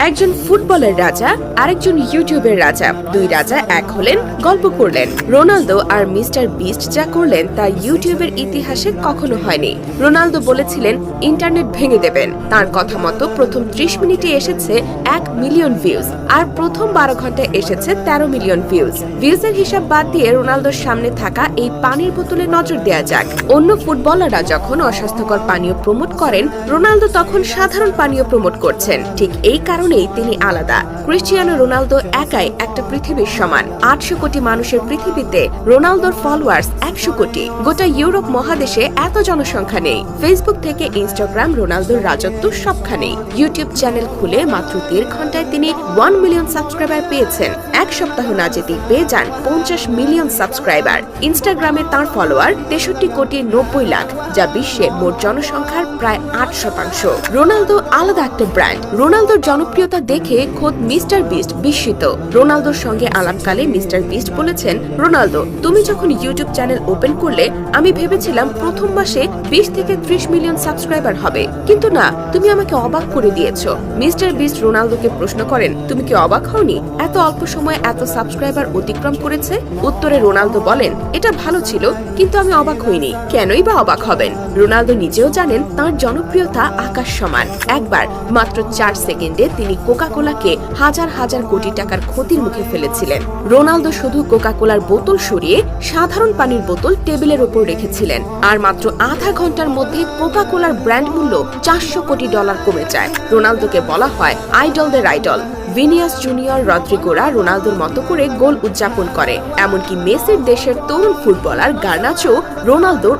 একজন ফুটবলের রাজা আরেকজন ইউটিউবের রাজা, দুই রাজা এক হলেন, গল্প করলেন। রোনালদো আর মিস্টার বিস্ট যা করলেন তা ইউটিউবের ইতিহাসে কখনো হয়নি। রোনালদো বলেছিলেন ইন্টারনেট ভেঙে দেবেন, তার কথা মতো প্রথম 30 মিনিটে এসেছে 1 মিলিয়ন ভিউজ, আর প্রথম 12 ঘন্টায় এসেছে 13 মিলিয়ন ভিউজের হিসাব বাদ দিয়ে রোনালদোর সামনে থাকা এই পানির বোতলে নজর দেয়া যাক। অন্য ফুটবলাররা যখন অস্বাস্থ্যকর পানীয় প্রমোট করেন, রোনালদো তখন সাধারণ পানীয় প্রমোট করছেন। ঠিক এই কারণেই তিনি আলাদা। ক্রিস্টিয়ানো রোনালদো একাই একটা পৃথিবীর সমান। 800 কোটি মানুষের পৃথিবীতে রোনালদোর ফলোয়ার্স 100 কোটি। গোটা ইউরোপ মহাদেশে এত জনসংখ্যা নেই। ফেসবুক থেকে ইনস্টাগ্রাম রোনালদোর রাজত্ব সবখানেই। ইউটিউব চ্যানেল খুলে মাত্র 1.5 ঘন্টায় তিনি 1 মিলিয়ন সাবস্ক্রাইবার পেয়েছেন। এক সপ্তাহ না যেতেই পেয়ে যান 50 মিলিয়ন সাবস্ক্রাইবার। ইনস্টাগ্রামে তার ফলোয়ার 63 কোটি 90 লাখ, যা বিশ্বের মোট জনসংখ্যার প্রায় 8%। রোনালদো আলাদা একটা ব্র্যান্ড। রোনালদোর জনপ্রিয়তা দেখে খোদ মিস্টার বিস্ট বিস্মিত। রোনালদোর সঙ্গে আলাপকালে মিস্টার বিস্ট বলেছেন, রোনালদো, তুমি যখন ইউটিউব চ্যানেল ওপেন করলে আমি ভেবেছিলাম প্রথম মাসে 20 থেকে 30 মিলিয়ন সাবস্ক্রাইবার হবে, কিন্তু না, তুমি আমাকে অবাক করে দিয়েছো। মিস্টার বিস্ট রোনালদোকে প্রশ্ন করেন, তুমি কি অবাক হওনি এত অল্প সময়ে এত সাবস্ক্রাইবার অতিক্রম করেছে? উত্তরে রোনালদো বলেন, এটা ভালো ছিল, কিন্তু আমি অবাক হইনি। কেনই বা অবাক হবেন? রোনালদো নিজেও জানেন তার জনপ্রিয়তা আকাশ সমান। একবার মাত্র 4 সেকেন্ডে তিনি কোকা-কোলাকে হাজার হাজার কোটি টাকার ক্ষতির মুখে ফেলেছিলেন। রোনালদো শুধু কোকা-কোলার বোতল সরিয়ে সাধারণ পানির বোতল টেবিলের উপর রেখেছিলেন, আর মাত্র আধা ঘন্টার মধ্যে কোকা-কোলার ব্র্যান্ড মূল্য $400 কোটি কমে যায়। রোনালদোকে বলা হয় আইডলদের আইডল। ভিনিয়াস জুনিয়র, রদ্রিগোরা রোনালদোর মতো করে গোল উদযাপন করে। এমনকি মেসির দেশের তরুণ ফুটবলার গার্নাচো রোনালদোর